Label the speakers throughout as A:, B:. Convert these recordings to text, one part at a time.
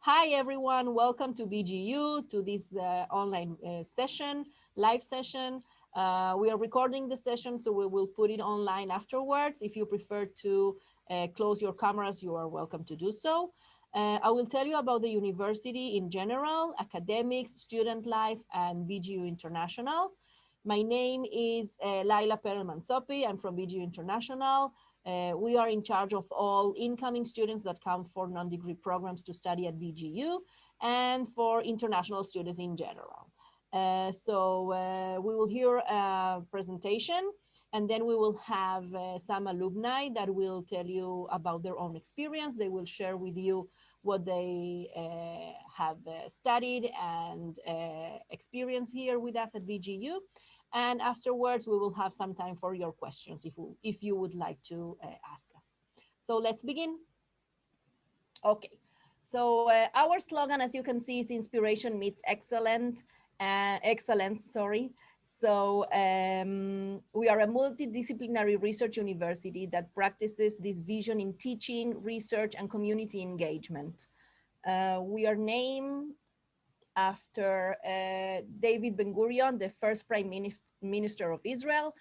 A: Hi everyone, welcome to BGU, to this online session, live session. We are recording the session, so we will put it online afterwards. If you prefer to close your cameras, you are welcome to do so. I will tell you about the university in general, academics, student life, and BGU International. My name is Laila Perelman-Soppi. I'm from BGU International. We are in charge of all incoming students that come for non-degree programs to study at BGU and for international students in general. We will hear a presentation, and then we will have some alumni that will tell you about their own experience. They will share with you what they have studied and experienced here with us at BGU. And afterwards, we will have some time for your questions if you would like to ask us. So let's begin. Okay, so our slogan, as you can see, is inspiration meets excellence, sorry. So we are a multidisciplinary research university that practices this vision in teaching, research, and community engagement. We are named after David Ben-Gurion, the first Prime Minister of Israel,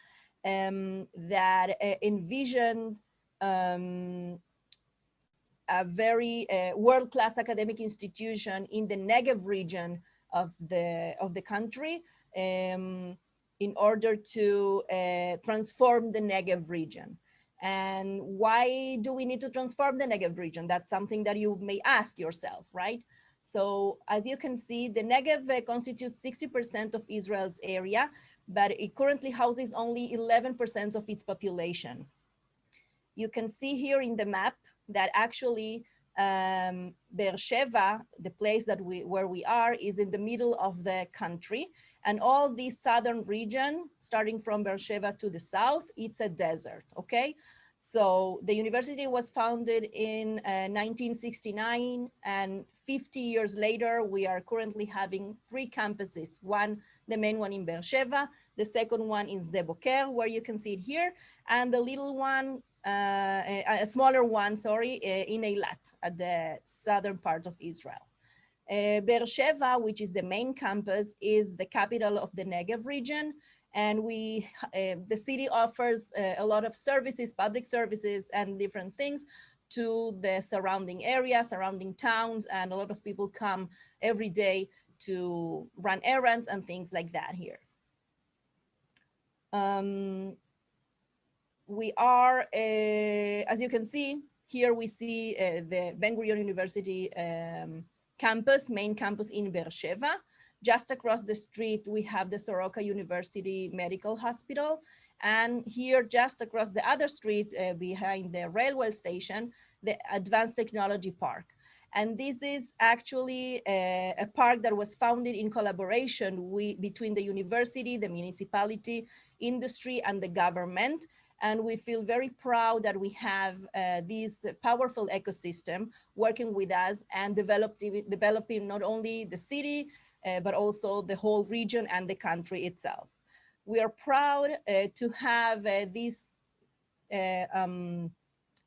A: that envisioned a very world-class academic institution in the Negev region of the country in order to transform the Negev region. And why do we need to transform the Negev region? That's something that you may ask yourself, right? So as you can see, the Negev constitutes 60% of Israel's area, but it currently houses only 11% of its population. You can see here in the map that actually Beersheba, the place that where we are, is in the middle of the country. And all this southern region, starting from Beersheba to the south, it's a desert, okay? So the university was founded in 1969, and 50 years later, we are currently having 3 campuses. One, the main one in Beersheba, the second one is Sde Boker, where you can see it here, and the little one, a smaller one, sorry, in Eilat, at the southern part of Israel. Beersheba, which is the main campus, is the capital of the Negev region, and the city offers a lot of services, public services, and different things to the surrounding area, surrounding towns, and a lot of people come every day to run errands and things like that here. We are, as you can see, here we see the Ben-Gurion University campus, main campus in Beersheba. Just across the street, we have the Soroka University Medical Hospital. And here, just across the other street, behind the railway station, the Advanced Technology Park. And this is actually a park that was founded in collaboration between the university, the municipality, industry, and the government. And we feel very proud that we have this powerful ecosystem working with us and developing not only the city, but also the whole region and the country itself. We are proud to have these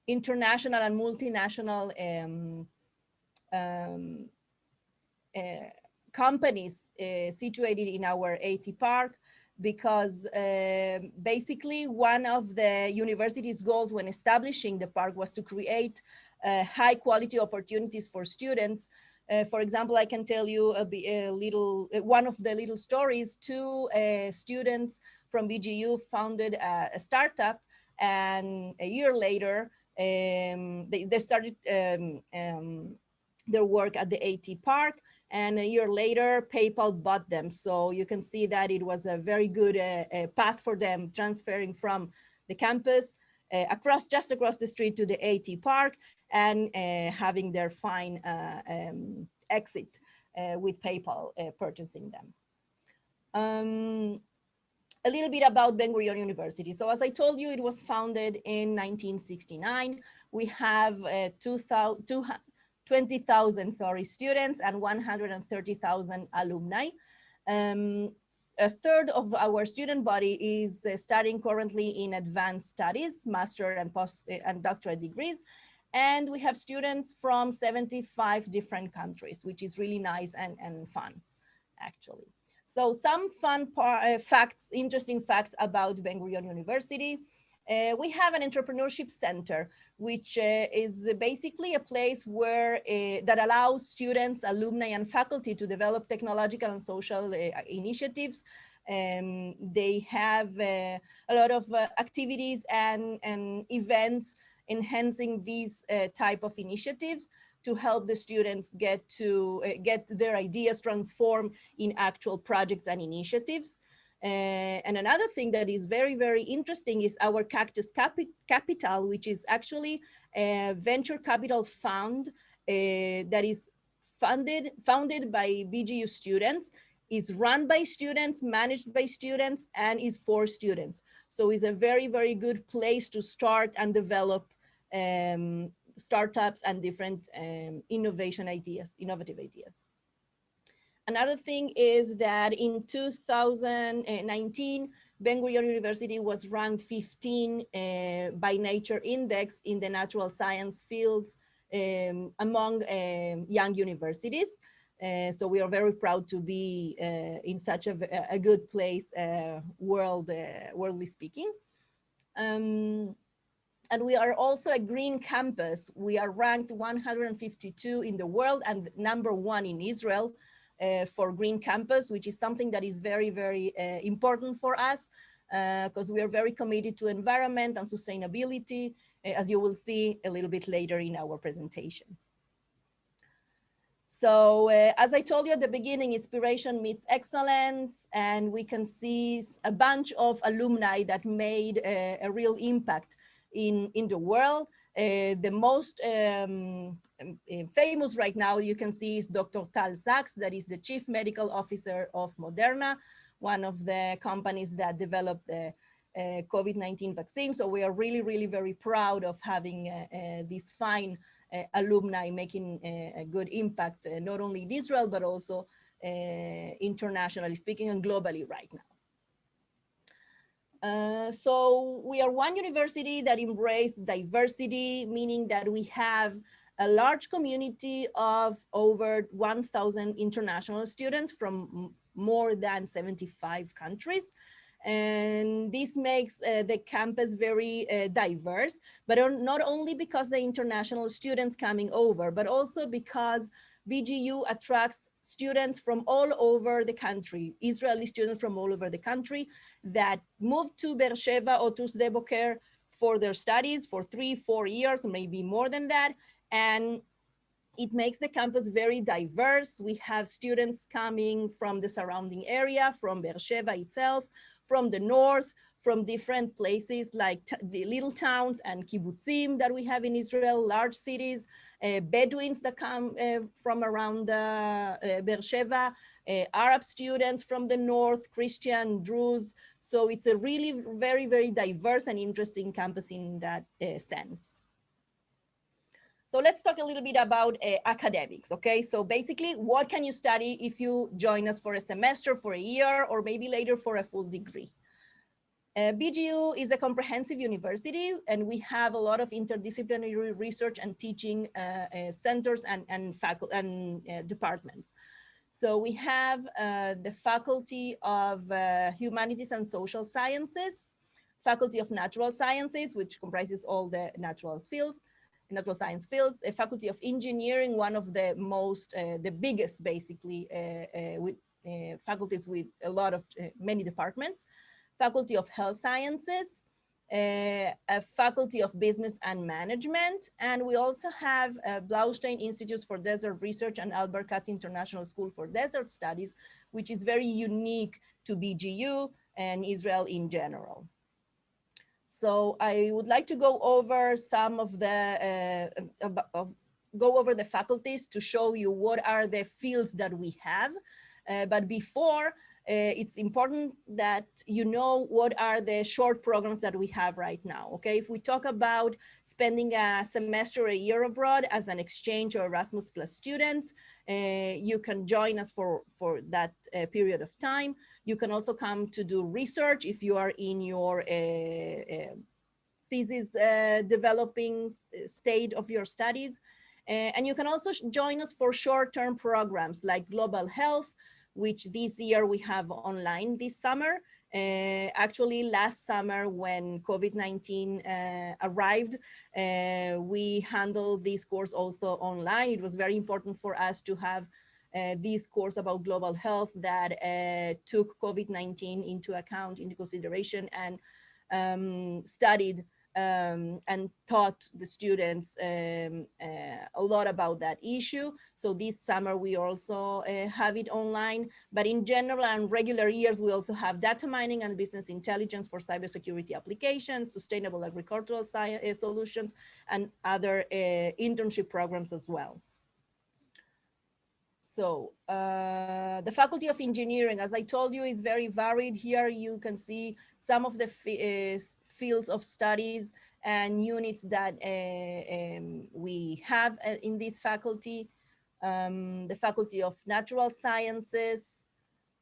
A: international and multinational companies situated in our AT Park, because basically one of the university's goals when establishing the park was to create high quality opportunities for students. For example, I can tell you one of the little stories. 2 students from BGU founded a startup, and a year later, they started their work at the AT Park, and a year later, PayPal bought them. So you can see that it was a very good path for them, transferring from the campus just across the street to the AT Park, and having their fine exit with PayPal purchasing them. A little bit about Ben-Gurion University. So as I told you, it was founded in 1969. We have 20,000 students and 130,000 alumni. A third of our student body is studying currently in advanced studies, master and doctorate degrees. And we have students from 75 different countries, which is really nice and fun, actually. So some fun facts, interesting facts about Ben-Gurion University. We have an entrepreneurship center, which is basically a place where that allows students, alumni, and faculty to develop technological and social initiatives. They have a lot of activities and events enhancing these type of initiatives to help the students get their ideas transformed in actual projects and initiatives. And another thing that is very, very interesting is our Cactus Capital, which is actually a venture capital fund that is founded by BGU students, is run by students, managed by students, and is for students. So it's a very, very good place to start and develop startups and different innovative ideas. Another thing is that in 2019, Ben-Gurion University was ranked 15 by Nature Index in the natural science fields among young universities. So we are very proud to be in such a good place, worldly speaking. And we are also a green campus. We are ranked 152 in the world and #1 in Israel for green campus, which is something that is very, very important for us because we are very committed to environment and sustainability, as you will see a little bit later in our presentation. So as I told you at the beginning, inspiration meets excellence, and we can see a bunch of alumni that made a real impact in the world. The most famous right now you can see is Dr. Tal Zaks, that is the Chief Medical Officer of Moderna, one of the companies that developed the COVID-19 vaccine. So we are really, really very proud of having this fine alumni making a good impact, not only in Israel, but also internationally speaking and globally right now. So we are one university that embraces diversity, meaning that we have a large community of over 1,000 international students from more than 75 countries. And this makes the campus very diverse, but not only because the international students coming over, but also because BGU attracts students from all over the country, Israeli students from all over the country that move to Beersheba or to Sde Boker for their studies for 3-4 years, maybe more than that. And it makes the campus very diverse. We have students coming from the surrounding area, from Beersheba itself, from the north, from different places like the little towns and kibbutzim that we have in Israel, large cities, Bedouins that come from around Beersheba, Arab students from the north, Christian, Druze. So it's a really very, very diverse and interesting campus in that sense. So let's talk a little bit about academics, okay? So basically, what can you study if you join us for a semester, for a year, or maybe later for a full degree? BGU is a comprehensive university, and we have a lot of interdisciplinary research and teaching centers and faculty and departments. So we have the Faculty of Humanities and Social Sciences, Faculty of Natural Sciences, which comprises all the natural science fields, a Faculty of Engineering, one of the most, the biggest basically, with faculties with a lot of, many departments, Faculty of Health Sciences, a Faculty of Business and Management, and we also have Blaustein Institutes for Desert Research and Albert Katz International School for Desert Studies, which is very unique to BGU and Israel in general. So I would like to go over some of the, go over the faculties to show you what are the fields that we have. But before, it's important that you know what are the short programs that we have right now, okay? If we talk about spending a semester, a year abroad as an exchange or Erasmus Plus student, you can join us for that period of time. You can also come to do research if you are in your thesis developing state of your studies. And you can also join us for short-term programs like global health, which this year we have online this summer. Actually, last summer when COVID-19 arrived, we handled this course also online. It was very important for us to have this course about global health that took COVID-19 into account, into consideration, and studied and taught the students a lot about that issue. So this summer we also have it online, but in general and regular years, we also have data mining and business intelligence for cybersecurity applications, sustainable agricultural solutions, and other internship programs as well. So the Faculty of Engineering, as I told you, is very varied. Here you can see some of the fields of studies and units that we have in this faculty. The Faculty of Natural Sciences,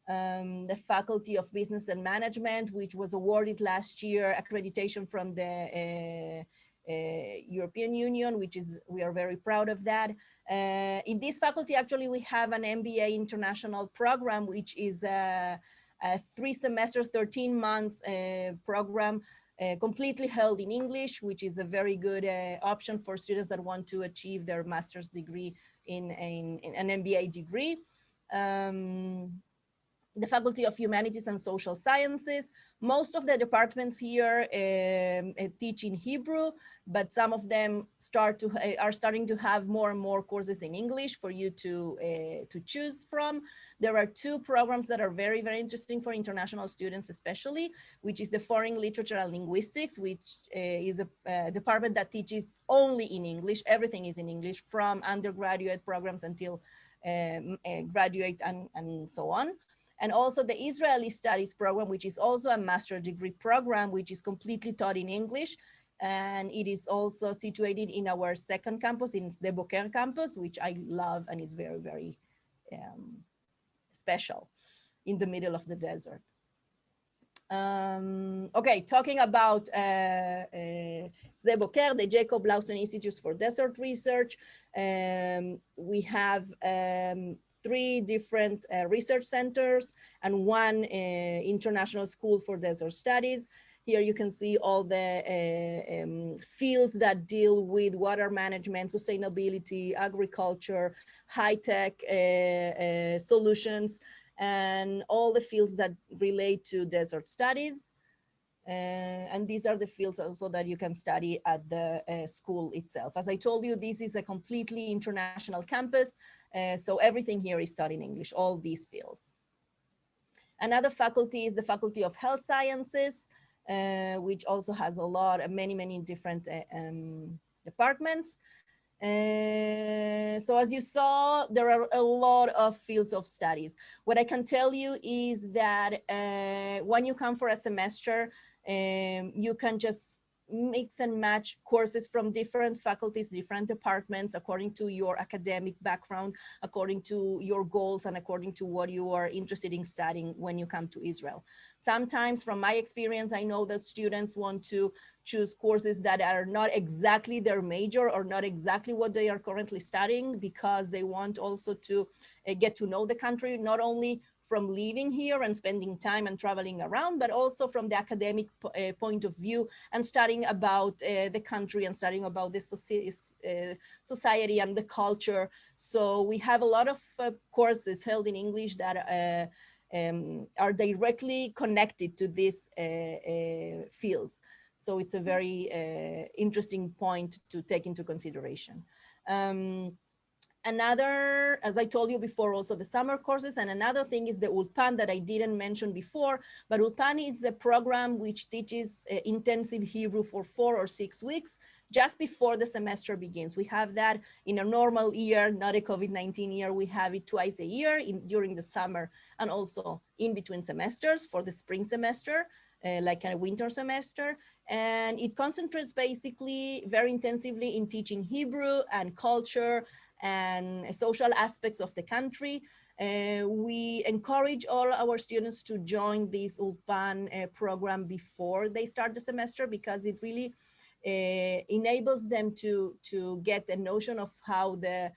A: the Faculty of Business and Management, which was awarded last year accreditation from the European Union, which is, we are very proud of that. In this faculty, actually, we have an MBA international program, which is a 3-semester, 13 months program, completely held in English, which is a very good option for students that want to achieve their master's degree in an MBA degree. The Faculty of Humanities and Social Sciences. Most of the departments here teach in Hebrew, but some of them are starting to have more and more courses in English for you to choose from. There are 2 programs that are very, very interesting for international students especially, which is the Foreign Literature and Linguistics, which is a department that teaches only in English. Everything is in English, from undergraduate programs until graduate and so on. And also the Israeli Studies program, which is also a master's degree program, which is completely taught in English. And it is also situated in our second campus, in the Boker campus, which I love and is very, very special in the middle of the desert. Okay, talking about Sde Boker, the Jacob Lawson Institute for Desert Research. We have 3 different research centers and 1 international school for desert studies. Here you can see all the fields that deal with water management, sustainability, agriculture, high-tech solutions, and all the fields that relate to desert studies. And these are the fields also that you can study at the school itself. As I told you, this is a completely international campus. So everything here is taught in English, all these fields. Another faculty is the Faculty of Health Sciences, which also has a lot of many different departments. So as you saw, there are a lot of fields of studies. What I can tell you is that when you come for a semester, you can just mix and match courses from different faculties, different departments, according to your academic background, according to your goals, and according to what you are interested in studying when you come to Israel. Sometimes, from my experience, I know that students want to choose courses that are not exactly their major or not exactly what they are currently studying, because they want also to get to know the country, not only from living here and spending time and traveling around, but also from the academic point of view and studying about the country and studying about the society and the culture. So we have a lot of courses held in English that are directly connected to these fields. So it's a very interesting point to take into consideration. Another, as I told you before, also the summer courses, and another thing is the Ulpan that I didn't mention before, but Ulpan is a program which teaches intensive Hebrew for 4 or 6 weeks just before the semester begins. We have that in a normal year, not a COVID-19 year. We have it twice a year during the summer and also in between semesters for the spring semester, like a winter semester. And it concentrates basically very intensively in teaching Hebrew and culture and social aspects of the country. We encourage all our students to join this Ulpan program before they start the semester, because it really enables them to get a notion of how the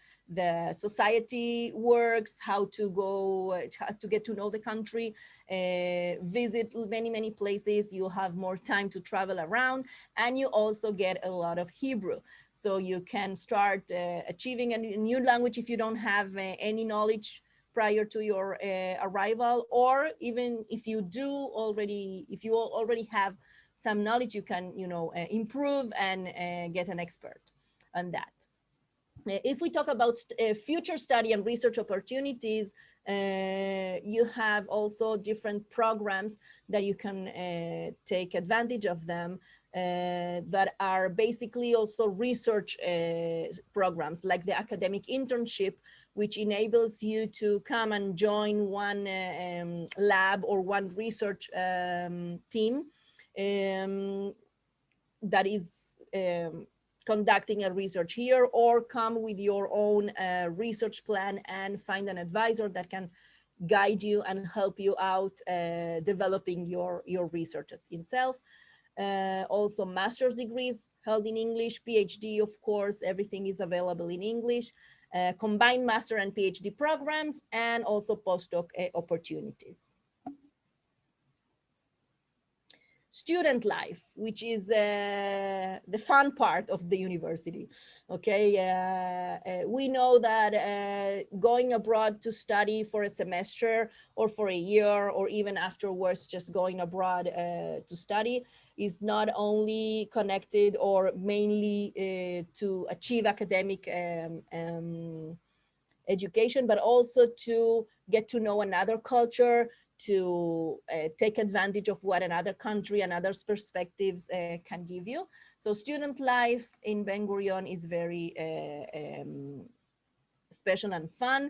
A: society works, how to go, how to get to know the country, visit many places. You have more time to travel around, and you also get a lot of Hebrew. So you can start achieving a new language if you don't have any knowledge prior to your arrival, or even if you do already, if you already have some knowledge, you can, you know, improve and get an expert on that. If we talk about future study and research opportunities, you have also different programs that you can take advantage of them, that are basically also research programs, like the academic internship, which enables you to come and join one lab or one research team that is conducting a research here, or come with your own research plan and find an advisor that can guide you and help you out developing your research itself. Also master's degrees held in English, PhD, of course, everything is available in English, combined master and PhD programs, and also postdoc opportunities. Student life, which is the fun part of the university. Okay, we know that going abroad to study for a semester or for a year, or even afterwards just going abroad to study, is not only connected or mainly to achieve academic education, but also to get to know another culture, to take advantage of what another country and others' perspectives can give you. So student life in Ben Gurion is very special and fun.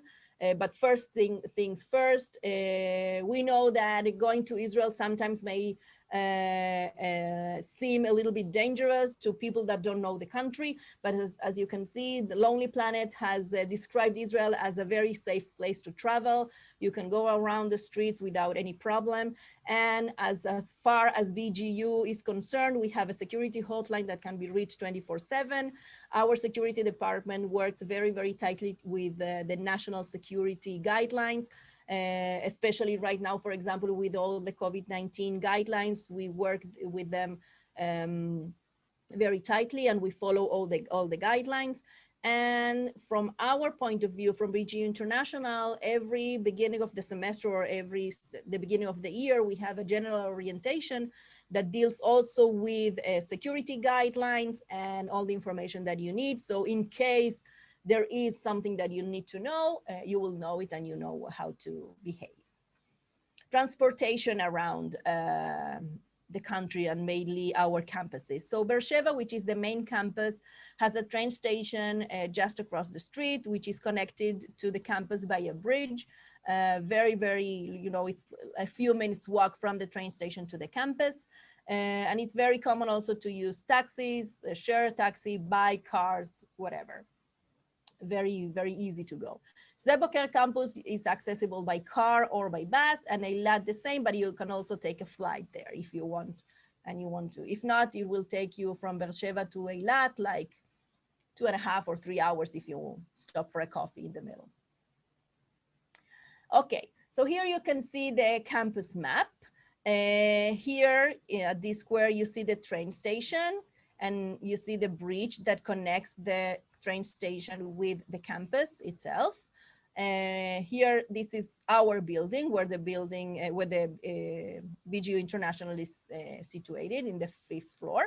A: But first things first, we know that going to Israel sometimes may seem a little bit dangerous to people that don't know the country. But as you can see, the Lonely Planet has described Israel as a very safe place to travel. You can go around the streets without any problem. And as far as BGU is concerned, we have a security hotline that can be reached 24/7. Our security department works very tightly with the national security guidelines. Especially right now, for example, with all the COVID-19 guidelines, we work with them very tightly, and we follow all the guidelines. And from our point of view, from BGU International, every beginning of the semester or the beginning of the year, we have a general orientation that deals also with security guidelines and all the information that you need. So in case there is something that you need to know, you will know it and you know how to behave. Transportation around the country and mainly our campuses. So Beersheba, which is the main campus, has a train station just across the street, which is connected to the campus by a bridge. Very, you know, it's a few minutes walk from the train station to the campus. And it's very common also to use taxis, share a taxi, buy cars, whatever. Very easy to go. Sde Boker campus is accessible by car or by bus, and Eilat the same, but you can also take a flight there if you want, and you want to. If not, it will take you from Beersheba to Eilat like 2.5 or 3 hours if you stop for a coffee in the middle. Okay, so here you can see the campus map. Here at this square, you see the train station, and you see the bridge that connects the train station with the campus itself. Here, this is our building, where the BGU International is situated in the 5th floor.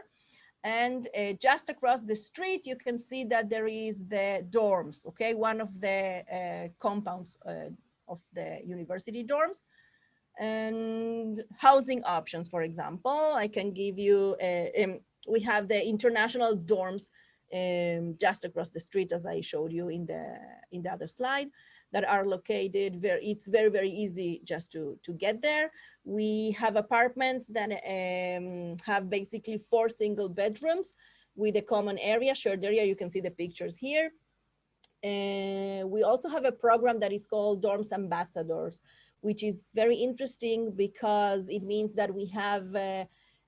A: And just across the street, you can see that there is the dorms, okay? One of the compounds of the university dorms. And housing options, for example, I can give you, we have the international dorms just across the street, as I showed you in the other slide, that are located it's very easy just to get there. We have apartments that have basically 4 single bedrooms with a common area, shared area. You can see the pictures here. We also have a program that is called Dorms Ambassadors, which is very interesting because it means that we have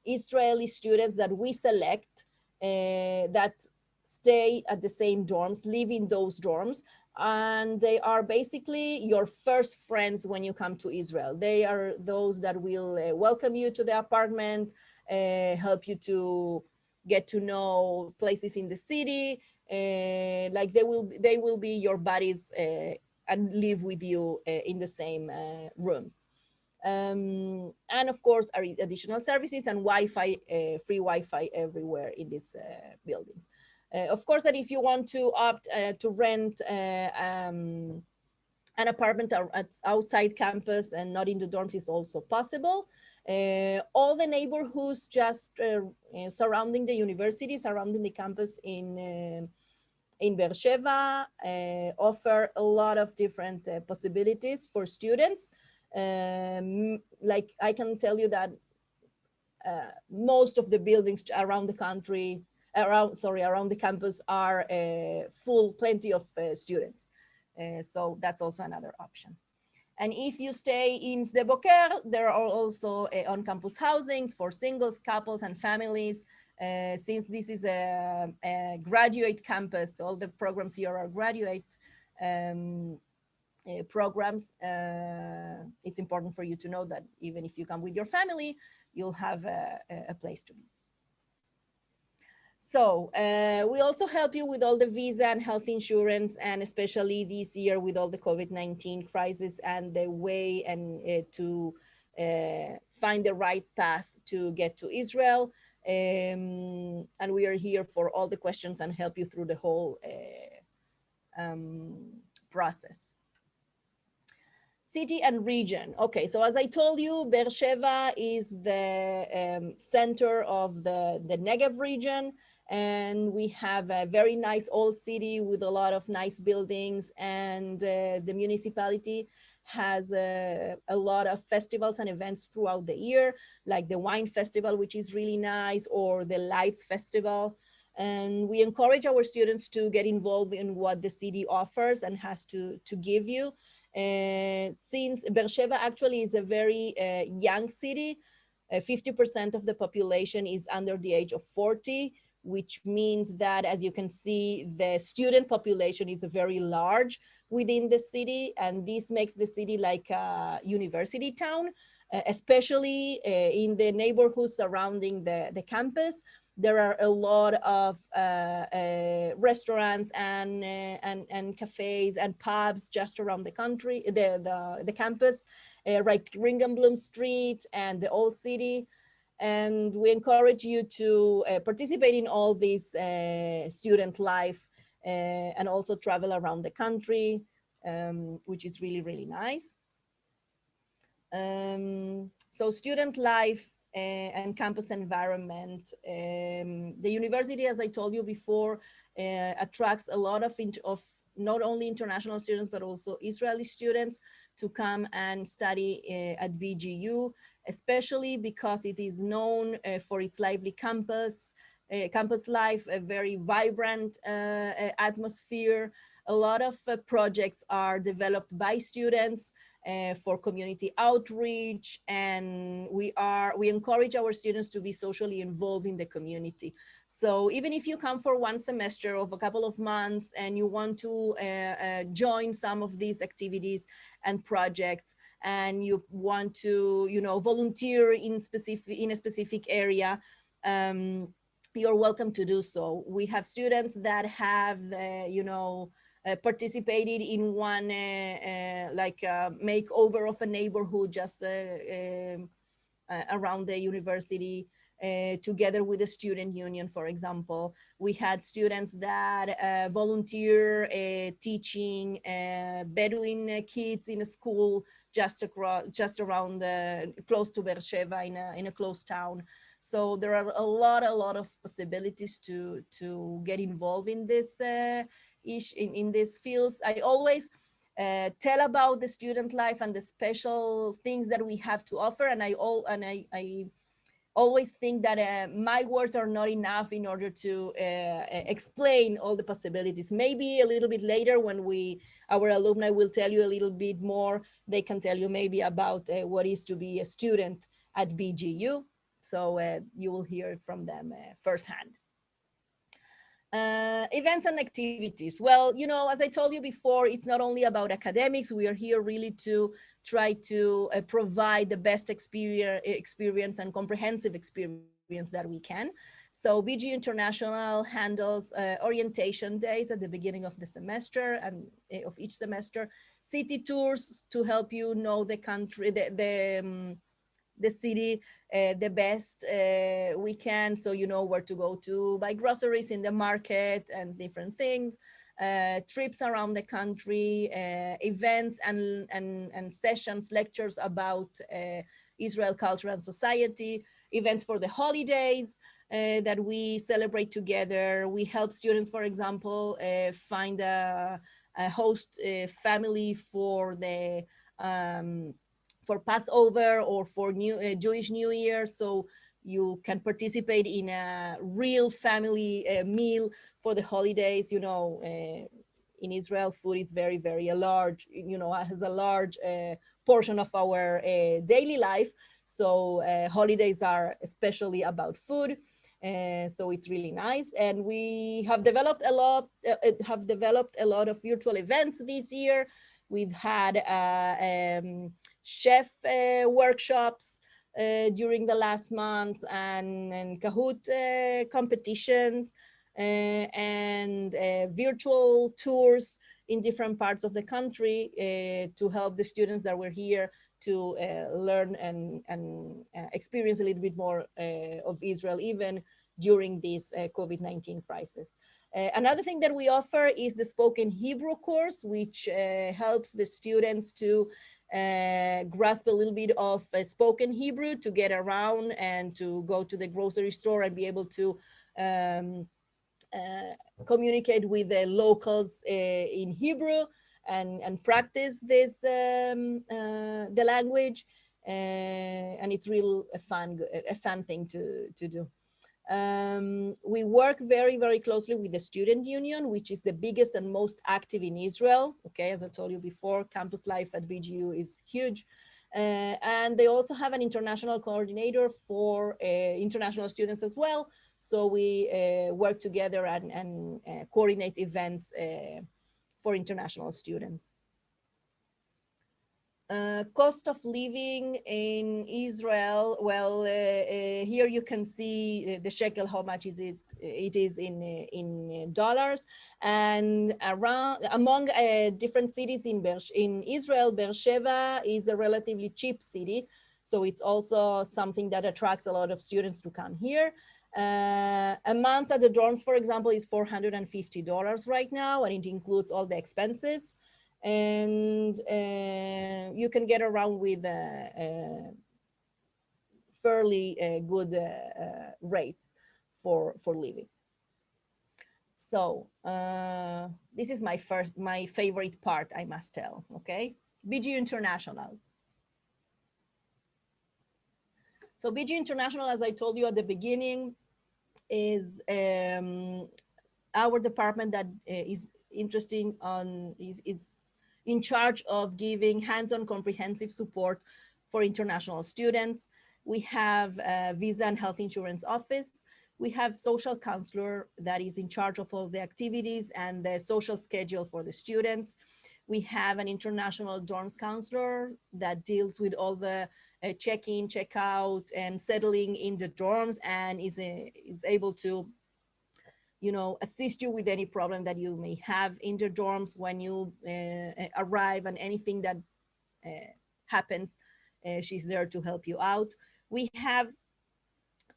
A: Israeli students that we select that stay at the same dorms, live in those dorms, and they are basically your first friends when you come to Israel. They are those that will welcome you to the apartment, help you to get to know places in the city. Like they will be your buddies and live with you in the same rooms. And of course, additional services and Wi-Fi, free Wi-Fi everywhere in these buildings. Of course, that if you want to opt to rent an apartment outside campus and not in the dorms is also possible. All the neighborhoods just surrounding the university, surrounding the campus in Beersheba offer a lot of different possibilities for students. Like I can tell you that most of the buildings around the country, around the campus are full, plenty of students. So that's also another option. And if you stay in Sde Boker, there are also on-campus housings for singles, couples, and families. Since this is a graduate campus, all the programs here are graduate programs. It's important for you to know that even if you come with your family, you'll have a place to be. So we also help you with all the visa and health insurance, and especially this year with all the COVID-19 crisis and the way and to find the right path to get to Israel. And we are here for all the questions and help you through the whole process. City and region. Okay, so as I told you, Beersheba is the center of the Negev region, and we have a very nice old city with a lot of nice buildings, and the municipality has a lot of festivals and events throughout the year, like the wine festival, which is really nice, or the lights festival. And we encourage our students to get involved in what the city offers and has to give you. Since Beersheba actually is a very young city, 50% of the population is under the age of 40, which means that, as you can see, the student population is very large within the city, and this makes the city like a university town, especially in the neighborhoods surrounding the campus. There are a lot of restaurants and cafes and pubs just around the country, the campus, like Ringenblum Street and the Old City. And we encourage you to participate in all this student life and also travel around the country, which is really, really nice. So student life and campus environment. The university, as I told you before, attracts a lot of not only international students, but also Israeli students to come and study at BGU, especially because it is known for its lively campus life, a very vibrant atmosphere. A lot of projects are developed by students for community outreach, and we encourage our students to be socially involved in the community. So even if you come for one semester of a couple of months and you want to join some of these activities and projects, and you want to, volunteer in a specific area, you're welcome to do so. We have students that have, participated in one makeover of a neighborhood just around the university, together with the student union, for example. We had students that volunteer teaching Bedouin kids in a school just around close to Beersheba in a close town. So there are a lot of possibilities to get involved in this in these fields. I always tell about the student life and the special things that we have to offer, and I always think that my words are not enough in order to explain all the possibilities. Maybe a little bit later, when our alumni will tell you a little bit more, they can tell you maybe about what is to be a student at BGU. So you will hear from them firsthand. Events and activities. Well, you know, as I told you before, it's not only about academics. We are here really to try to provide the best experience and comprehensive experience that we can. So BGU International handles orientation days at the beginning of the semester and of each semester, city tours to help you know the country, the city the best we can, so you know where to go to buy groceries in the market and different things, trips around the country, events and sessions, lectures about Israel culture and society, events for the holidays that we celebrate together. We help students, for example, find a host family um, for Passover or for Jewish New Year, so you can participate in a real family meal for the holidays. You know, in Israel, food is very a large, you know, has a large portion of our daily life. So holidays are especially about food. So it's really nice, and we have developed a lot of virtual events this year. We've had chef workshops during the last month, and Kahoot competitions, and virtual tours in different parts of the country to help the students that were here to learn and experience a little bit more of Israel, even during this COVID-19 crisis. Another thing that we offer is the spoken Hebrew course, which helps the students to grasp a little bit of spoken Hebrew to get around and to go to the grocery store and be able to um, communicate with the locals in Hebrew and practice the language. And it's real a fun thing to do. We work very closely with the Student Union, which is the biggest and most active in Israel. Okay, as I told you before, campus life at BGU is huge. And they also have an international coordinator for international students as well. So we work together and coordinate events for international students. Cost of living in Israel. Well, here you can see the shekel, how much is it? It is in dollars, and around among different cities in Israel, Beersheba is a relatively cheap city, so it's also something that attracts a lot of students to come here. A month at the dorms, for example, is $450 right now, and it includes all the expenses. And you can get around with fairly good rates for living. So this is my favorite part, I must tell. Okay, BGU International. So BGU International, as I told you at the beginning, is our department that is interesting on is in charge of giving hands-on comprehensive support for international students. We have a visa and health insurance office. We have social counselor that is in charge of all the activities and the social schedule for the students. We have an international dorms counselor that deals with all the check-in, check-out, and settling in the dorms, and is able to, you know, assist you with any problem that you may have in the dorms when you arrive, and anything that happens, she's there to help you out. We have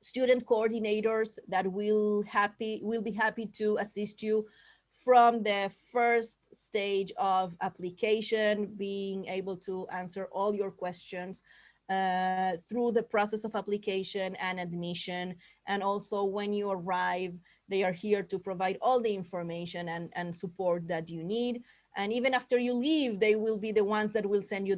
A: student coordinators that will be happy to assist you from the first stage of application, being able to answer all your questions through the process of application and admission. And also when you arrive, they are here to provide all the information and support that you need. And even after you leave, they will be the ones that will send you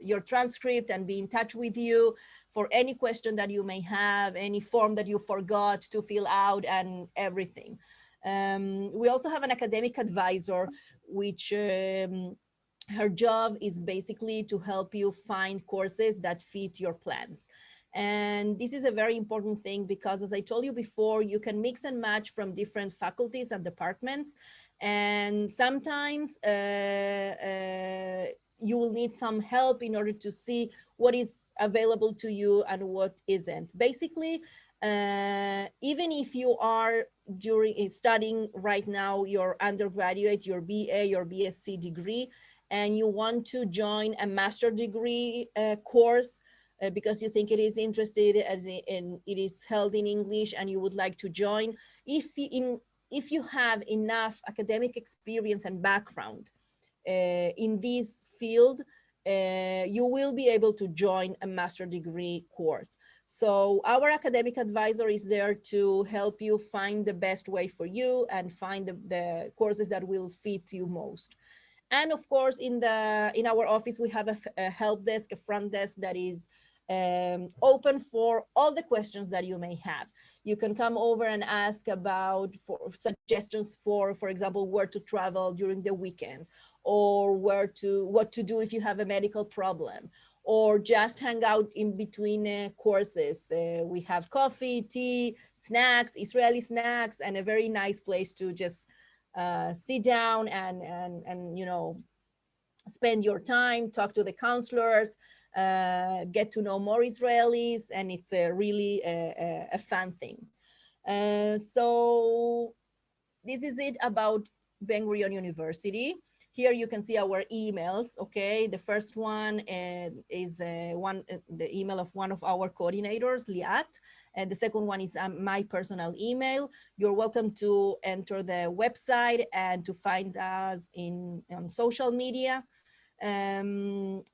A: your transcript and be in touch with you for any question that you may have, any form that you forgot to fill out, and everything. We also have an academic advisor, which her job is basically to help you find courses that fit your plans. And this is a very important thing because, as I told you before, you can mix and match from different faculties and departments. And sometimes you will need some help in order to see what is available to you and what isn't. Basically, even if you are studying right now your undergraduate, your BA, your BSc degree, and you want to join a master degree course because you think it is interested and it is held in English and you would like to join, if you have enough academic experience and background in this field, you will be able to join a master degree course. So our academic advisor is there to help you find the best way for you and find the courses that will fit you most. And of course, in our office, we have a help desk, a front desk that is open for all the questions that you may have. You can come over and ask about for suggestions for example, where to travel during the weekend, or what to do if you have a medical problem, or just hang out in between courses. We have coffee, tea, snacks, Israeli snacks, and a very nice place to just sit down and spend your time, talk to the counselors, get to know more Israelis, and it's a really a fun thing. So this is it about Ben Gurion University. Here you can see our emails. Okay, the first one is the email of one of our coordinators, Liat, and the second one is my personal email. You're welcome to enter the website and to find us on social media.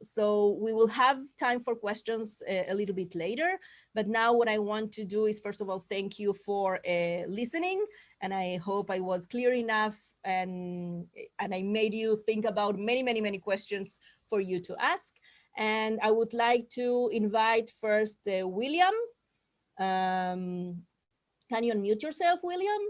A: So we will have time for questions a little bit later, but now what I want to do is, first of all, thank you for listening, and I hope I was clear enough and I made you think about many questions for you to ask. And I would like to invite first William. Can you unmute yourself, William?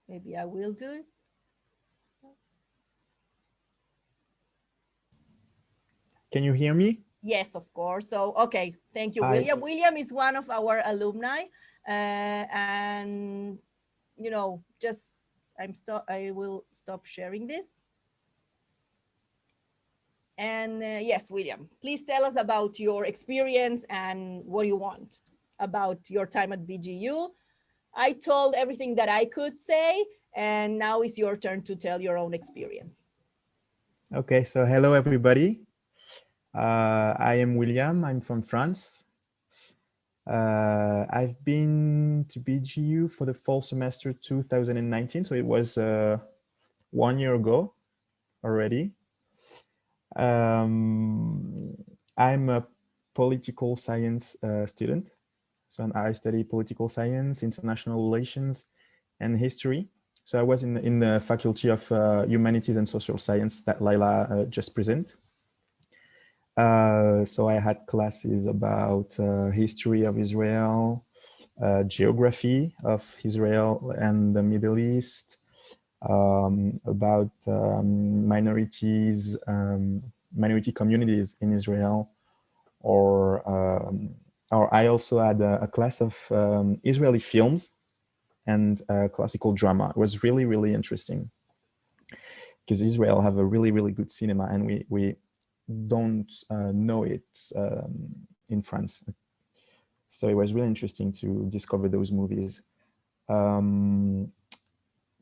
A: Maybe I will do it.
B: Can you hear me?
A: Yes, of course. So, okay, thank you,
B: Hi.
A: William. William is one of our alumni, and just I will stop sharing this. And yes, William, please tell us about your experience and what you want about your time at BGU. I told everything that I could say, and now it's your turn to tell your own experience.
B: Okay, so hello everybody. I am William. I'm from France. I've been to BGU for the fall semester 2019, so it was 1 year ago already. Um, I'm a political science student, so I study political science, international relations, and history. So I was in the faculty of humanities and social science that Laila just presented. So I had classes about history of Israel, geography of Israel and the Middle East, about minority communities in Israel, or I also had a class of Israeli films and classical drama. It was really interesting because Israel have a really good cinema, and we don't know it in France. So it was really interesting to discover those movies.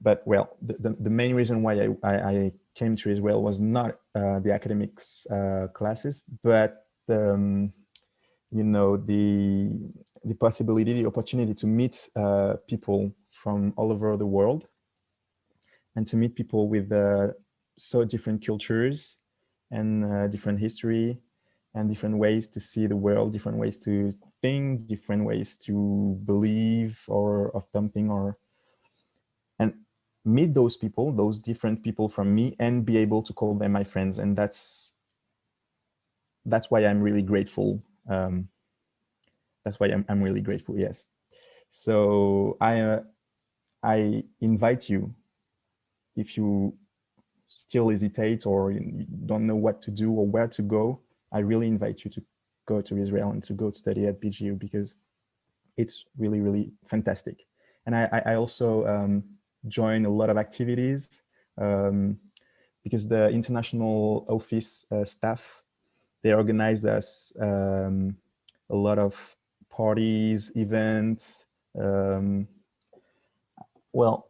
B: But well, the main reason why I came to Israel was not the academics classes, but the possibility, the opportunity to meet people from all over the world, and to meet people with so different cultures and different history and different ways to see the world, different ways to think, different ways to believe or of something, or and meet those people, those different people from me, and be able to call them my friends. And that's why I'm really grateful. That's why I'm really grateful. Yes. So I invite you, if you still hesitate or you don't know what to do or where to go, I really invite you to go to Israel and to go study at BGU, because it's really, really fantastic. And I also join a lot of activities, because the international office staff, they organize us a lot of parties, events, well,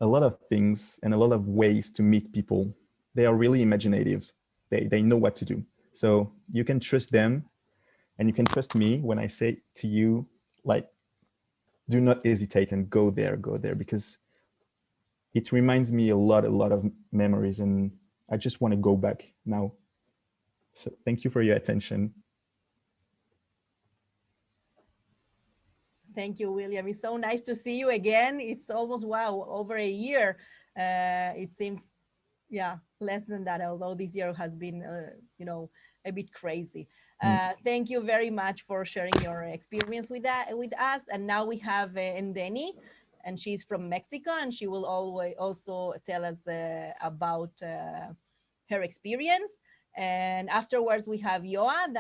B: a lot of things and a lot of ways to meet people. They are really imaginative. They know what to do. So you can trust them, and you can trust me when I say to you, like, do not hesitate and go there, because it reminds me a lot of memories, and I just want to go back now. So thank you for your attention.
A: Thank you, William. It's so nice to see you again. It's almost, wow, over a year. It seems, yeah, less than that, although this year has been, a bit crazy. Thank you very much for sharing your experience with us. And now we have Ndeni, and she's from Mexico, and she will always also tell us about her experience. And afterwards, we have Yoa,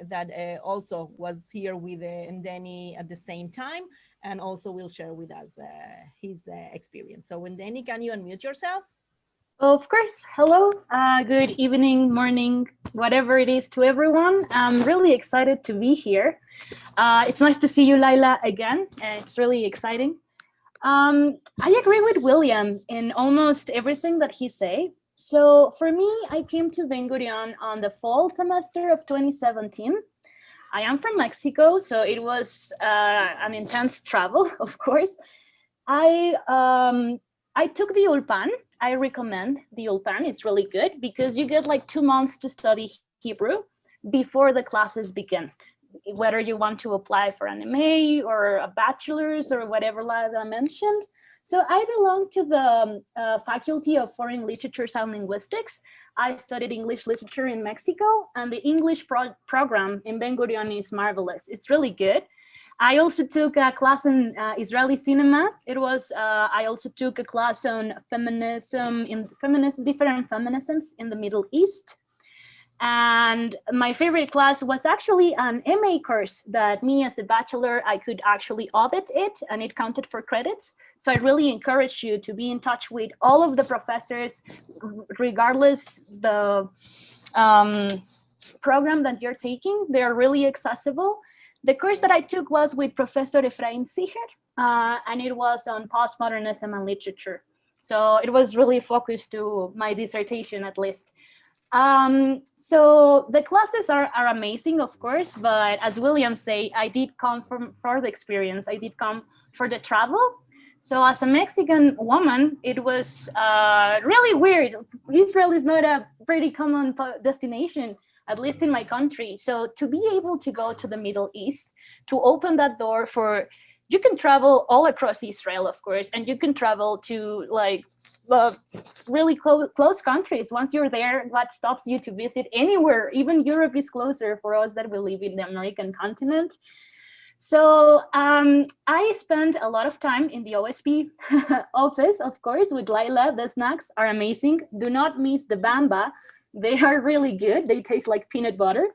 A: that also was here with Ndeni at the same time, and also will share with us his experience. So Ndeni, can you unmute yourself?
C: Of course. Hello. Good evening, morning, whatever it is to everyone. I'm really excited to be here. It's nice to see you, Laila, again. It's really exciting. I agree with William in almost everything that he said. So for me, I came to Ben Gurion on the fall semester of 2017. I am from Mexico, so it was an intense travel, of course. I took the Ulpan. I recommend the Ulpan. It's really good because you get like 2 months to study Hebrew before the classes begin. Whether you want to apply for an MA or a bachelor's or whatever Laila mentioned. So I belong to the Faculty of Foreign Literatures and Linguistics. I studied English literature in Mexico, and the English program in Ben Gurion is marvelous. It's really good. I also took a class in Israeli cinema. I also took a class on feminism, different feminisms in the Middle East. And my favorite class was actually an MA course that me as a bachelor, I could actually audit it, and it counted for credits. So I really encourage you to be in touch with all of the professors, regardless the program that you're taking. They're really accessible. The course that I took was with Professor Efraim Sicher, and it was on postmodernism and literature. So it was really focused to my dissertation, at least. So the classes are amazing, of course, but as William said, I did come for the experience. I did come for the travel. So as a Mexican woman, it was really weird. Israel is not a pretty common destination, at least in my country. So to be able to go to the Middle East, to open that door for, you can travel all across Israel, of course, and you can travel to like really close countries. Once you're there, what stops you to visit anywhere? Even Europe is closer for us that we live in the American continent. So I spent a lot of time in the OSP office, of course, with Laila. The snacks are amazing. Do not miss the bamba. They are really good. They taste like peanut butter.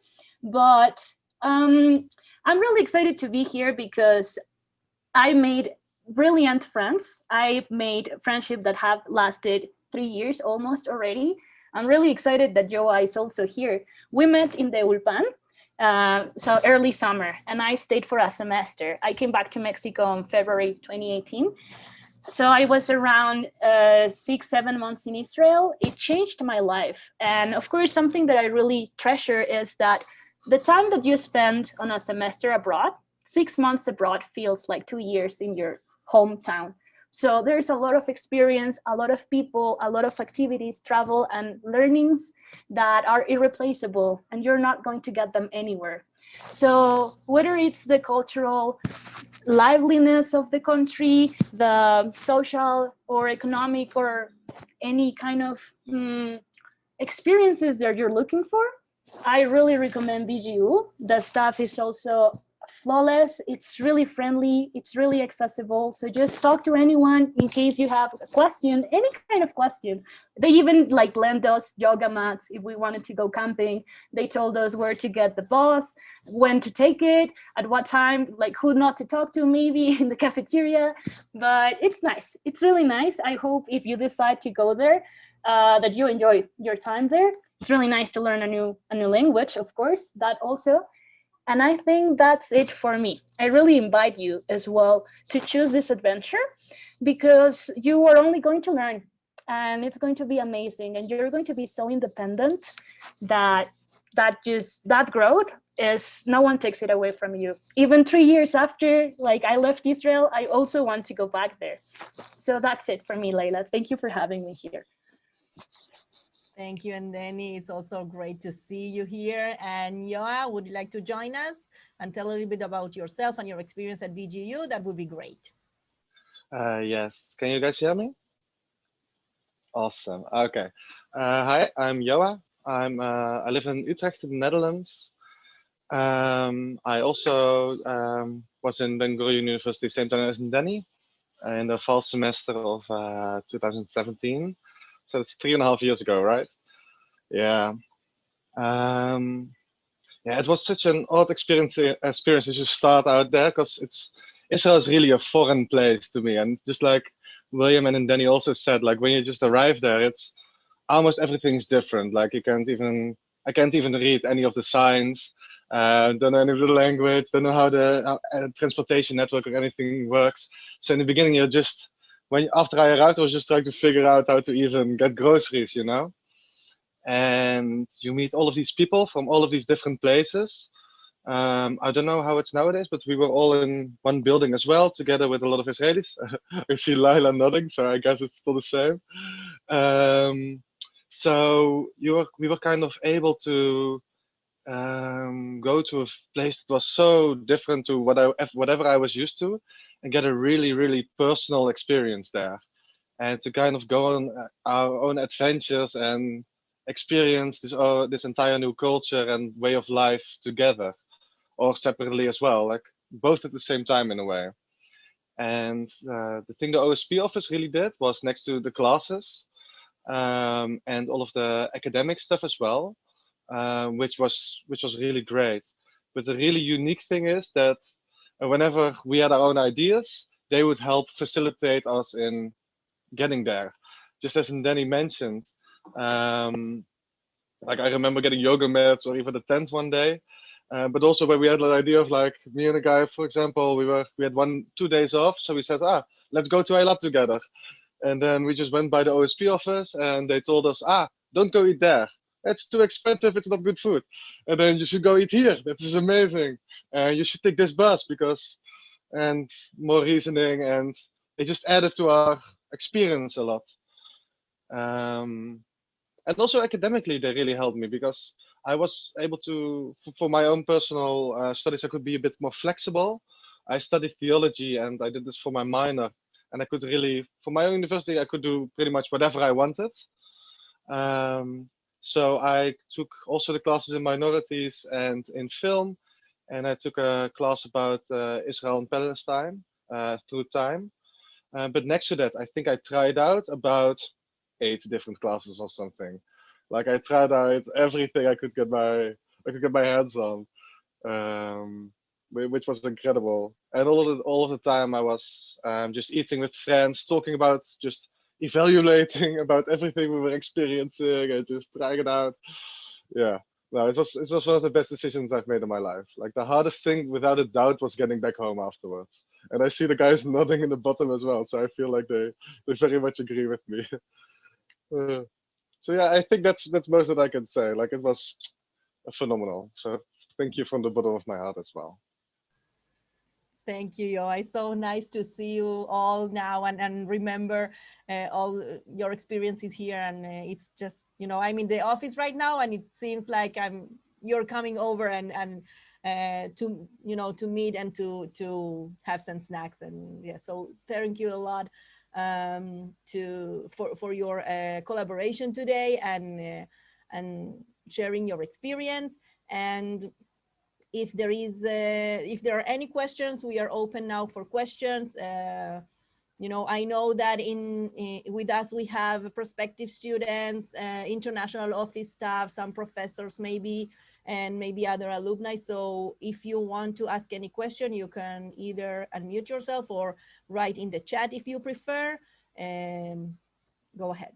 C: But I'm really excited to be here because I made brilliant friends. I've made friendship that have lasted 3 years almost already. I'm really excited that Joa is also here. We met in the Ulpan, so early summer, and I stayed for a semester. I came back to Mexico in February 2018. So I was around 6-7 months in Israel. It changed my life. And of course, something that I really treasure is that the time that you spend on a semester abroad, 6 months abroad feels like 2 years in your hometown. So there's a lot of experience, a lot of people, a lot of activities, travel, and learnings that are irreplaceable, and you're not going to get them anywhere. So whether it's the cultural liveliness of the country, the social or economic or any kind of experiences that you're looking for, I really recommend BGU. The staff is also flawless. It's really friendly. It's really accessible. So just talk to anyone in case you have a question, any kind of question. They even like lend us yoga mats if we wanted to go camping. They told us where to get the bus, when to take it, at what time, like who not to talk to maybe in the cafeteria. But it's nice. It's really nice. I hope if you decide to go there, that you enjoy your time there. It's really nice to learn a new language, of course, that also. And I think that's it for me. I really invite you as well to choose this adventure because you are only going to learn and it's going to be amazing. And you're going to be so independent that that growth is no one takes it away from you. Even 3 years after, like I left Israel, I also want to go back there. So that's it for me, Laila. Thank you for having me here.
A: Thank you, and Danny. It's also great to see you here. And Yoa, would you like to join us and tell a little bit about yourself and your experience at BGU? That would be great.
D: Yes. Can you guys hear me? Awesome. Okay. Hi, I'm Yoa. I live in Utrecht in the Netherlands. I also was in Ben Gurion University same time as Danny in the fall semester of 2017. So it's 3.5 years ago, right? Yeah. Yeah, it was such an odd experience as you start out there because Israel is really a foreign place to me, and just like William and Danny also said, like when you just arrive there, it's almost everything's different. Like I can't even read any of the signs. Don't know any of the language. Don't know how the transportation network or anything works. So in the beginning, you're just after I arrived, I was just trying to figure out how to even get groceries, you know. And you meet all of these people from all of these different places. I don't know how it's nowadays, but we were all in one building as well, together with a lot of Israelis. I see Laila nodding, so I guess it's still the same. So we were kind of able to go to a place that was so different to whatever I was used to, and get a really, really personal experience there, and to kind of go on our own adventures and experience this entire new culture and way of life together, or separately as well, like both at the same time in a way. And the thing the OSP office really did was, next to the classes and all of the academic stuff as well, which was really great. But the really unique thing is that whenever we had our own ideas, they would help facilitate us in getting there. Just as Danny mentioned, um, like I remember getting yoga mats or even a tent one day. But also where we had the idea of, like, me and a guy, for example, we had 2 days off, so we said, let's go to Eilat together. And then we just went by the OSP office and they told us, don't go eat there. It's too expensive, it's not good food. And then you should go eat here. This is amazing. You should take this bus because, and more reasoning, and they just added to our experience a lot. And also academically, they really helped me because I was able to, for my own personal studies, I could be a bit more flexible. I studied theology and I did this for my minor, and I could really, for my own university, I could do pretty much whatever I wanted. So I took also the classes in minorities and in film, and I took a class about Israel and Palestine through time. But next to that, I think I tried out about 8 different classes or something. Like I tried out everything I could get my hands on, which was incredible. And all of the time I was just eating with friends, talking about, just evaluating about everything we were experiencing and just trying it out. Yeah. No, it was one of the best decisions I've made in my life. Like the hardest thing, without a doubt, was getting back home afterwards. And I see the guys nodding in the bottom as well, so I feel like they very much agree with me. Uh, so yeah, I think that's most that I can say. Like it was phenomenal. So thank you from the bottom of my heart as well.
A: Thank you, Yo. It's so nice to see you all now and remember all your experiences here. And it's just, I'm in the office right now, and it seems like you're coming over and to meet and to have some snacks. And yeah, so thank you a lot for your collaboration today and sharing your experience. And if there are any questions, we are open now for questions. I know that with us we have prospective students, international office staff, some professors maybe, and maybe other alumni. So if you want to ask any question, you can either unmute yourself or write in the chat if you prefer. Go ahead.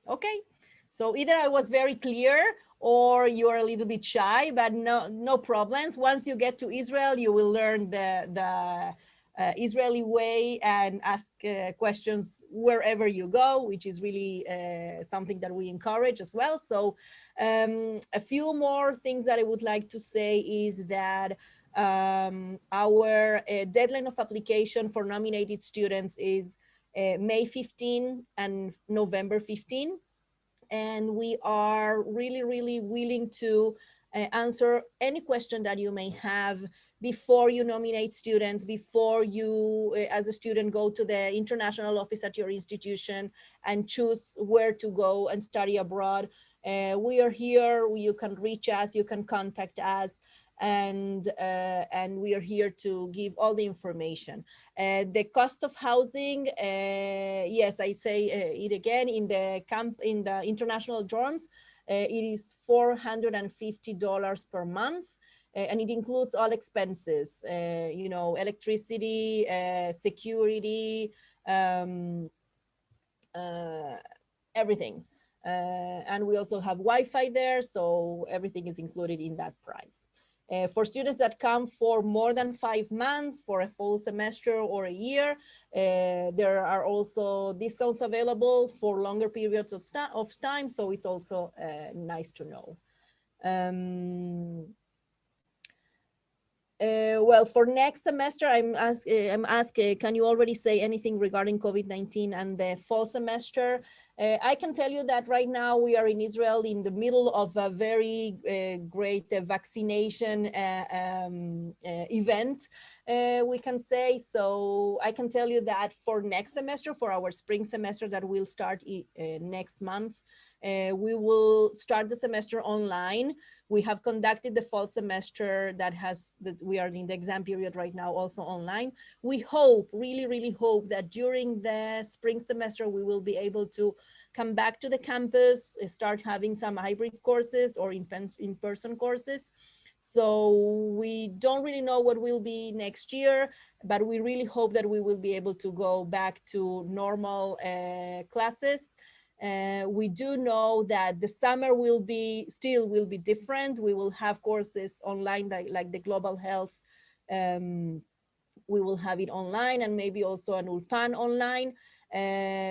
A: Okay, so either I was very clear or you're a little bit shy, but no problems. Once you get to Israel, you will learn the Israeli way and ask questions wherever you go, which is really something that we encourage as well. So a few more things that I would like to say is that our deadline of application for nominated students is May 15 and November 15. And we are really willing to answer any question that you may have before you nominate students, before you as a student go to the international office at your institution and choose where to go and study abroad. We are here, you can reach us, you can contact us, and we are here to give all the information. The cost of housing, yes, I say it again, in the international dorms, it is $450 per month, and it includes all expenses, electricity, security, everything. And we also have Wi-Fi there, so everything is included in that price. For students that come for more than 5 months, for a full semester or a year, there are also discounts available for longer periods of time, so it's also nice to know. Well, for next semester, I'm asked, can you already say anything regarding COVID-19 and the fall semester? I can tell you that right now we are in Israel in the middle of a very great vaccination event, we can say. So I can tell you that for next semester, for our spring semester that will start next month, we will start the semester online. We have conducted the fall semester that we are in the exam period right now, also online. We hope, really hope that during the spring semester, we will be able to come back to the campus, start having some hybrid courses or in-person courses. So we don't really know what will be next year, but we really hope that we will be able to go back to normal classes. We do know that the summer will be different. We will have courses online like the global health. We will have it online, and maybe also an ulpan online.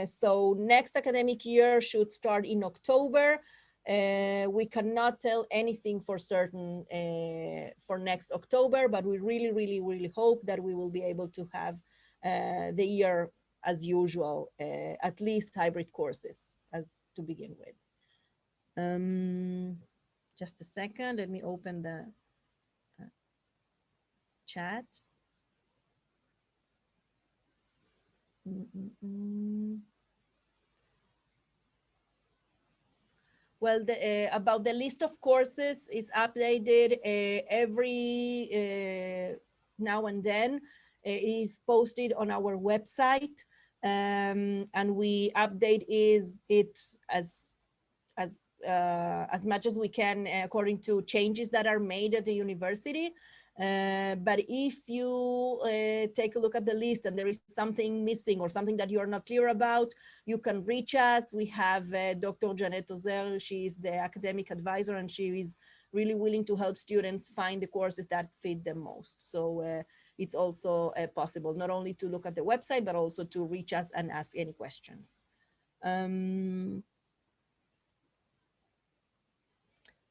A: So next academic year should start in October. We cannot tell anything for certain for next October, but we really hope that we will be able to have the year as usual, at least hybrid courses as to begin with. Just a second, let me open the chat. Well, about the list of courses is updated every now and then. It is posted on our website, and we update it as much as we can according to changes that are made at the university. But if you take a look at the list and there is something missing or something that you are not clear about, you can reach us. We have Dr. Janet Ozer. She is the academic advisor, and she is really willing to help students find the courses that fit them most. So it's also possible not only to look at the website, but also to reach us and ask any questions.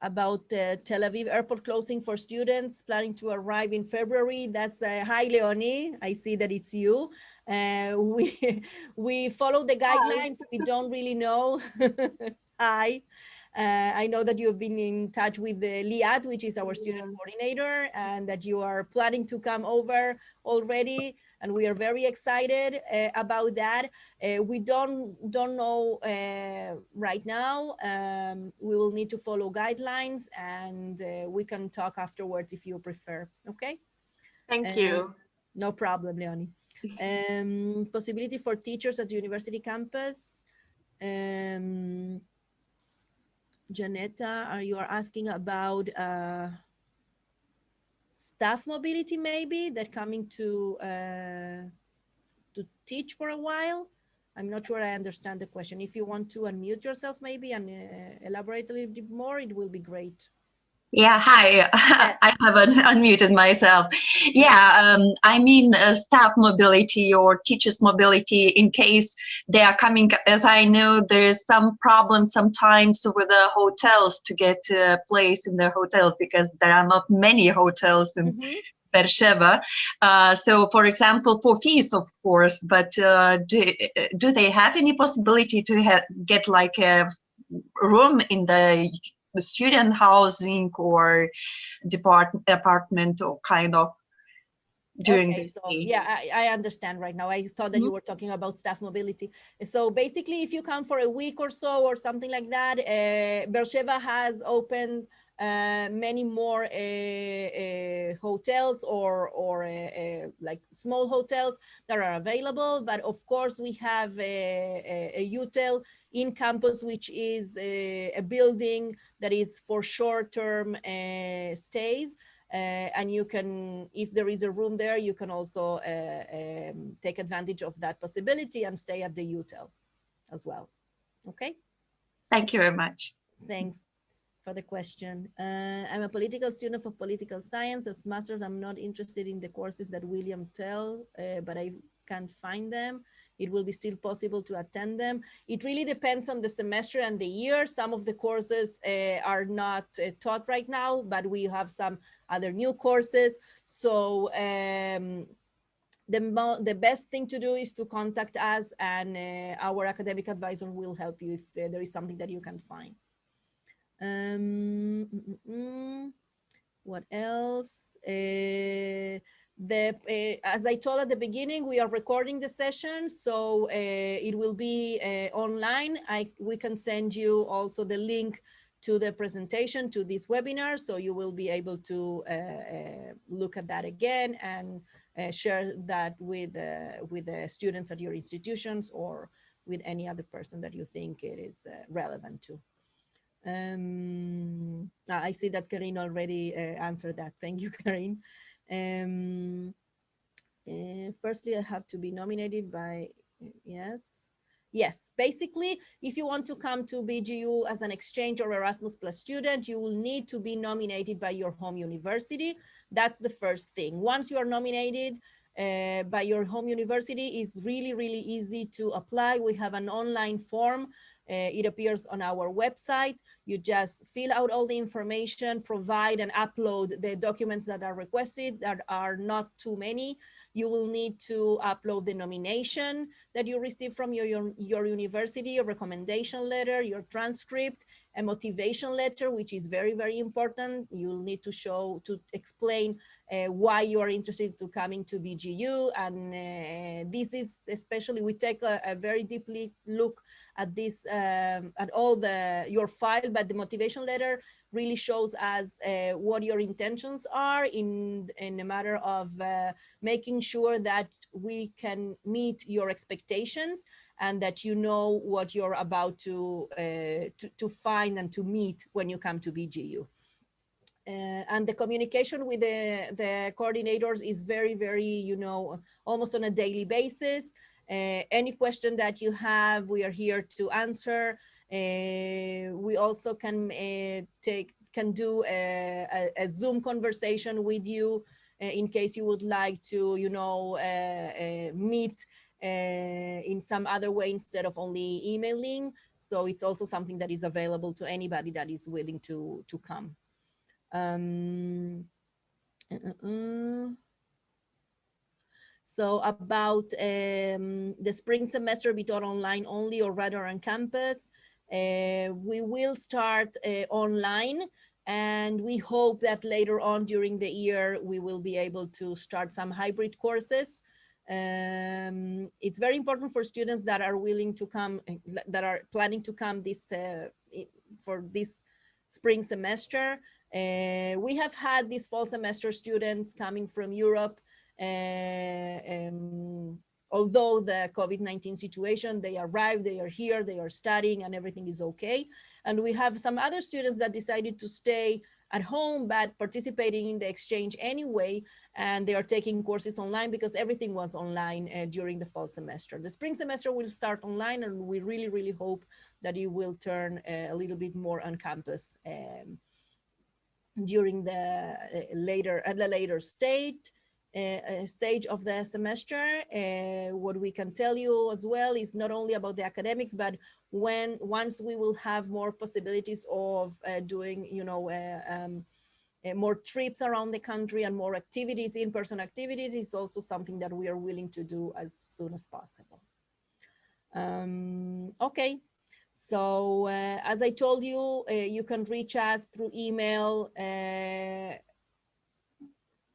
A: About Tel Aviv airport closing for students planning to arrive in February. That's hi, Leonie. I see that it's you. We follow the guidelines. We don't really know. Hi. I know that you've been in touch with Liat, which is our student coordinator, and that you are planning to come over already. and we are very excited about that. We don't know right now. We will need to follow guidelines, and we can talk afterwards if you prefer. Okay.
E: Thank you.
A: No problem, Leonie. Possibility for teachers at the university campus. Janetta, you are asking about staff mobility, maybe, that coming to teach for a while. I'm not sure I understand the question. If you want to unmute yourself maybe and elaborate a little bit more, it will be great.
E: Yeah, hi. I haven't unmuted myself. Yeah, I mean staff mobility or teachers mobility in case they are coming. As I know, there is some problem sometimes with the hotels to get a place in the hotels because there are not many hotels in Beersheba. So, for example, for fees, of course, but do they have any possibility to get like a room in the student housing or apartment or kind of during
A: okay,
E: this
A: so
E: day?
A: yeah, I understand right now. I thought that you were talking about staff mobility. So basically, if you come for a week or so or something like that, Beersheba has opened many more hotels or like small hotels that are available. But of course, we have a hotel in campus, which is a building that is for short-term stays. And you can, if there is a room there, you can also take advantage of that possibility and stay at the hotel as well. Okay.
E: Thank you very much.
A: Thanks for the question. I'm a political student of political science. As master's, I'm not interested in the courses that William tell, but I can't find them. It will be still possible to attend them. It really depends on the semester and the year. Some of the courses are not taught right now, but we have some other new courses. So the best thing to do is to contact us, and our academic advisor will help you if there is something that you can find. What else? As I told at the beginning, we are recording the session, so it will be online. We can send you also the link to the presentation, to this webinar, so you will be able to look at that again and share that with the students at your institutions or with any other person that you think it is relevant to. I see that Karine already answered that. Thank you, Karine. Firstly, I have to be nominated by, yes. Yes, basically, if you want to come to BGU as an exchange or Erasmus Plus student, you will need to be nominated by your home university. That's the first thing. Once you are nominated by your home university, it's really, really easy to apply. We have an online form. It appears on our website. You just fill out all the information, provide and upload the documents that are requested, that are not too many. You will need to upload the nomination that you received from your university, a recommendation letter, your transcript, a motivation letter, which is very, very important. You'll need to explain why you are interested to coming to BGU. And this is especially, we take a very deeply look at this, at all your file, but the motivation letter really shows us what your intentions are in a matter of making sure that we can meet your expectations and that you know what you're about to find and to meet when you come to BGU. And the communication with the coordinators is very, very, almost on a daily basis. Any question that you have, we are here to answer. We also can do a Zoom conversation with you in case you would like to, meet in some other way instead of only emailing. So it's also something that is available to anybody that is willing to come. So about the spring semester, be taught online only or rather on campus. We will start online, and we hope that later on during the year, we will be able to start some hybrid courses. It's very important for students that are willing to come, that are planning to come this for this spring semester. We have had these fall semester students coming from Europe. Although the COVID-19 situation, they arrived, they are here, they are studying, and everything is okay. And we have some other students that decided to stay at home, but participating in the exchange anyway, and they are taking courses online because everything was online during the fall semester. The spring semester will start online, and we really, really hope that it will turn a little bit more on campus during the later stage of the semester. What we can tell you as well is not only about the academics, but once we will have more possibilities of doing, you know, more trips around the country and more activities, in-person activities, is also something that we are willing to do as soon as possible. Okay. So as I told you, you can reach us through email,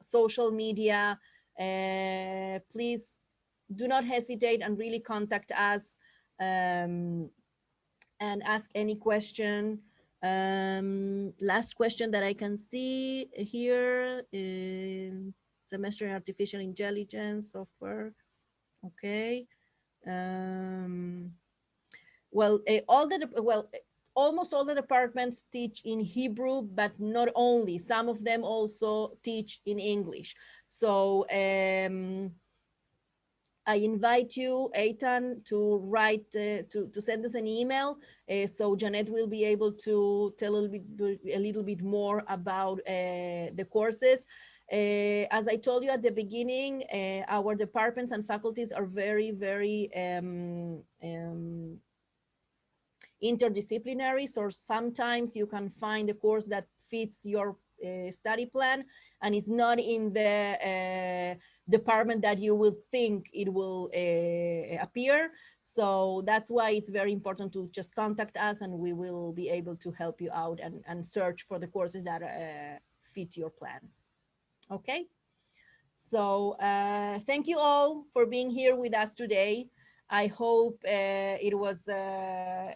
A: social media. Please do not hesitate and really contact us and ask any question. Last question that I can see here, semester in artificial intelligence software. Okay. Well, almost all the departments teach in Hebrew, but not only. Some of them also teach in English. So I invite you, Eitan, to write, to send us an email, so Janet will be able to tell a little bit more about the courses. As I told you at the beginning, our departments and faculties are very, very interdisciplinary. So sometimes you can find a course that fits your study plan and is not in the department that you will think it will appear. So that's why it's very important to just contact us, and we will be able to help you out and search for the courses that fit your plans. Okay. So thank you all for being here with us today. I hope it was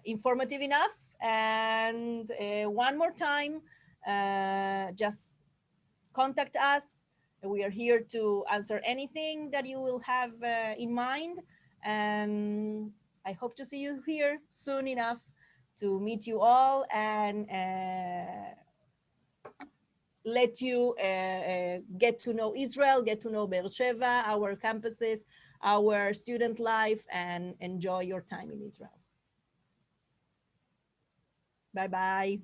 A: informative enough. And one more time, just contact us. We are here to answer anything that you will have in mind. And I hope to see you here soon enough to meet you all and let you get to know Israel, get to know Beersheva, our campuses, our student life, and enjoy your time in Israel. Bye-bye.